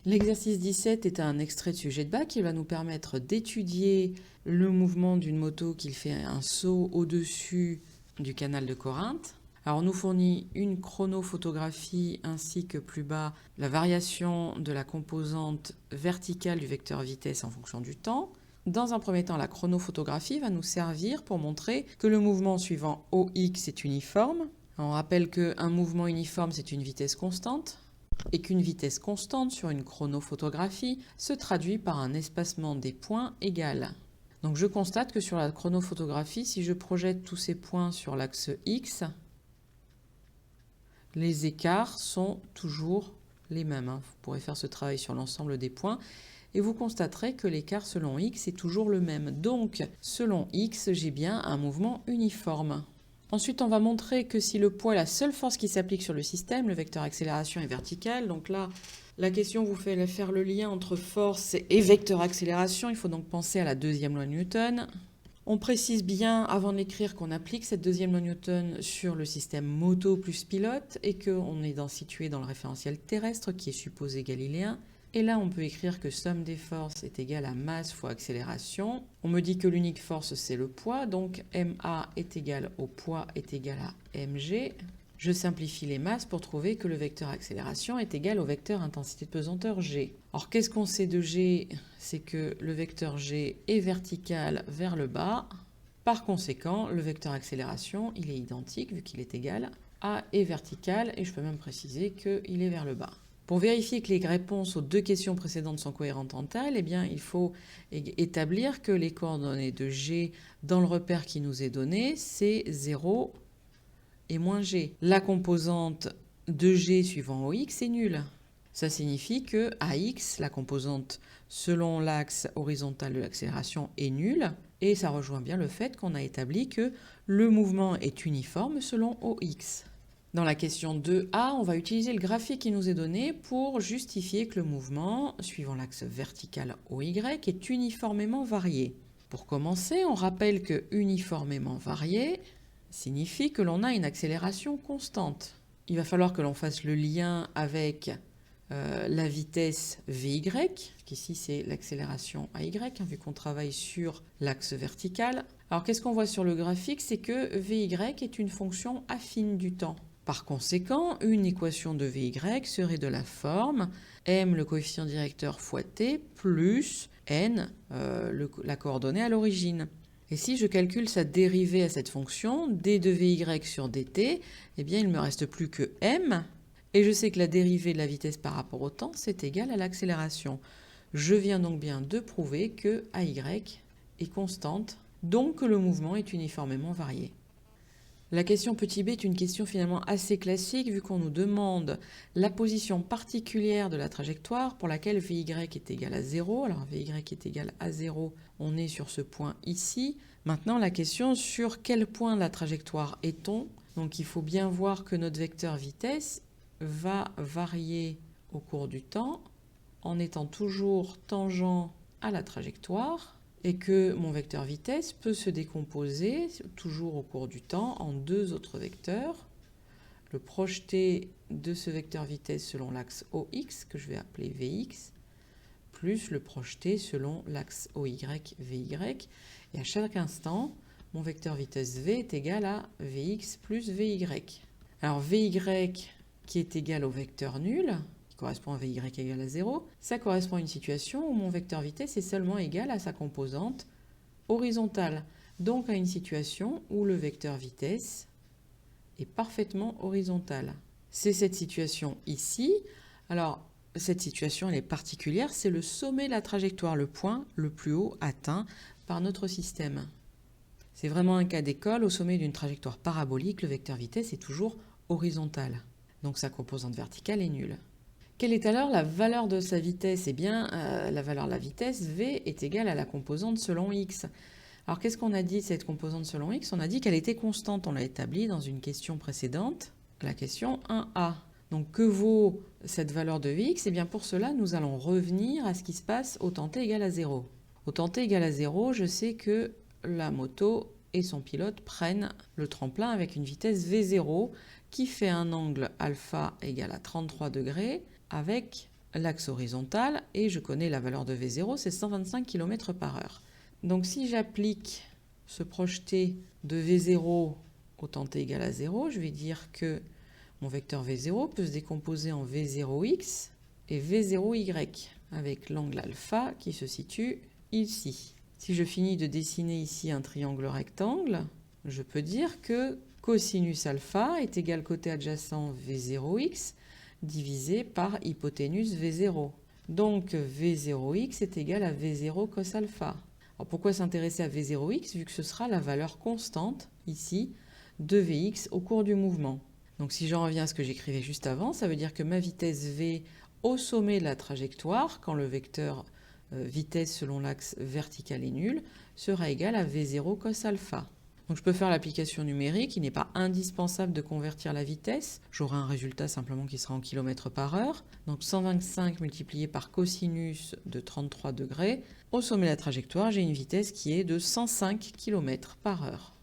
L'exercice 17 est un extrait de sujet de bac qui va nous permettre d'étudier le mouvement d'une moto qui fait un saut au-dessus du canal de Corinthe. Alors on nous fournit une chronophotographie ainsi que plus bas la variation de la composante verticale du vecteur vitesse en fonction du temps. Dans un premier temps, la chronophotographie va nous servir pour montrer que le mouvement suivant OX est uniforme. On rappelle qu'un mouvement uniforme, c'est une vitesse constante, et qu'une vitesse constante sur une chronophotographie se traduit par un espacement des points égal. Donc je constate que sur la chronophotographie, si je projette tous ces points sur l'axe X, les écarts sont toujours les mêmes. Vous pourrez faire ce travail sur l'ensemble des points et vous constaterez que l'écart selon X est toujours le même. Donc, selon X, j'ai bien un mouvement uniforme. Ensuite, on va montrer que si le poids est la seule force qui s'applique sur le système, le vecteur accélération est vertical. Donc là, la question vous fait faire le lien entre force et vecteur accélération. Il faut donc penser à la deuxième loi de Newton. On précise bien avant de l'écrire qu'on applique cette deuxième loi de Newton sur le système moto plus pilote et qu'on est situé dans le référentiel terrestre qui est supposé galiléen. Et là, on peut écrire que somme des forces est égale à masse fois accélération. On me dit que l'unique force, c'est le poids, donc ma est égal au poids est égal à mg. Je simplifie les masses pour trouver que le vecteur accélération est égal au vecteur intensité de pesanteur g. Alors, qu'est-ce qu'on sait de g? C'est que le vecteur g est vertical vers le bas. Par conséquent, le vecteur accélération, il est identique, vu qu'il est égal, à est vertical, et je peux même préciser qu'il est vers le bas. Pour vérifier que les réponses aux deux questions précédentes sont cohérentes entre elles, eh bien, il faut établir que les coordonnées de g dans le repère qui nous est donné, c'est 0 et moins g. La composante de g suivant OX est nulle. Ça signifie que AX, la composante selon l'axe horizontal de l'accélération, est nulle. Et ça rejoint bien le fait qu'on a établi que le mouvement est uniforme selon OX. Dans la question 2a, on va utiliser le graphique qui nous est donné pour justifier que le mouvement, suivant l'axe vertical OY, est uniformément varié. Pour commencer, on rappelle que uniformément varié signifie que l'on a une accélération constante. Il va falloir que l'on fasse le lien avec la vitesse VY, qu'ici c'est l'accélération AY, vu qu'on travaille sur l'axe vertical. Alors qu'est-ce qu'on voit sur le graphique? C'est que VY est une fonction affine du temps. Par conséquent, une équation de VY serait de la forme m, le coefficient directeur, fois t, plus n, la coordonnée à l'origine. Et si je calcule sa dérivée à cette fonction, d de VY sur dt, eh bien il ne me reste plus que m, et je sais que la dérivée de la vitesse par rapport au temps, c'est égal à l'accélération. Je viens donc bien de prouver que AY est constante, donc que le mouvement est uniformément varié. La question petit b est une question finalement assez classique vu qu'on nous demande la position particulière de la trajectoire pour laquelle VY est égal à 0. Alors VY est égal à 0, on est sur ce point ici. Maintenant la question sur quel point de la trajectoire est-on? Donc il faut bien voir que notre vecteur vitesse va varier au cours du temps en étant toujours tangent à la trajectoire. Et que mon vecteur vitesse peut se décomposer, toujours au cours du temps, en deux autres vecteurs. Le projeté de ce vecteur vitesse selon l'axe OX, que je vais appeler VX, plus le projeté selon l'axe OY, VY. Et à chaque instant, mon vecteur vitesse V est égal à VX plus VY. Alors VY qui est égal au vecteur nul, correspond à VY égale à 0, ça correspond à une situation où mon vecteur vitesse est seulement égal à sa composante horizontale, donc à une situation où le vecteur vitesse est parfaitement horizontal. C'est cette situation ici. Alors, cette situation elle est particulière, c'est le sommet de la trajectoire, le point le plus haut atteint par notre système. C'est vraiment un cas d'école, au sommet d'une trajectoire parabolique, le vecteur vitesse est toujours horizontal, donc sa composante verticale est nulle. Quelle est alors la valeur de sa vitesse? Eh bien, la valeur de la vitesse, V, est égale à la composante selon x. Alors, qu'est-ce qu'on a dit de cette composante selon x? On a dit qu'elle était constante. On l'a établi dans une question précédente, la question 1a. Donc, que vaut cette valeur de Vx? Eh bien, pour cela, nous allons revenir à ce qui se passe au temps t égale à 0. Au temps t égale à 0, je sais que la moto et son pilote prennent le tremplin avec une vitesse V0 qui fait un angle alpha égale à 33 degrés avec l'axe horizontal et je connais la valeur de V0, c'est 125 km/h. Donc si j'applique ce projeté de V0 au temps t égale à 0, je vais dire que mon vecteur V0 peut se décomposer en V0x et V0y, avec l'angle alpha qui se situe ici. Si je finis de dessiner ici un triangle rectangle, je peux dire que cosinus alpha est égal côté adjacent V0x divisé par hypoténuse V0. Donc V0x est égal à V0 cos alpha. Alors pourquoi s'intéresser à V0x vu que ce sera la valeur constante ici de Vx au cours du mouvement. Donc si j'en reviens à ce que j'écrivais juste avant, ça veut dire que ma vitesse V au sommet de la trajectoire, quand le vecteur vitesse selon l'axe vertical est nul, sera égal à V0 cos alpha. Donc je peux faire l'application numérique, il n'est pas indispensable de convertir la vitesse, j'aurai un résultat simplement qui sera en km/h. Donc 125 multiplié par cosinus de 33 degrés, au sommet de la trajectoire j'ai une vitesse qui est de 105 km/h.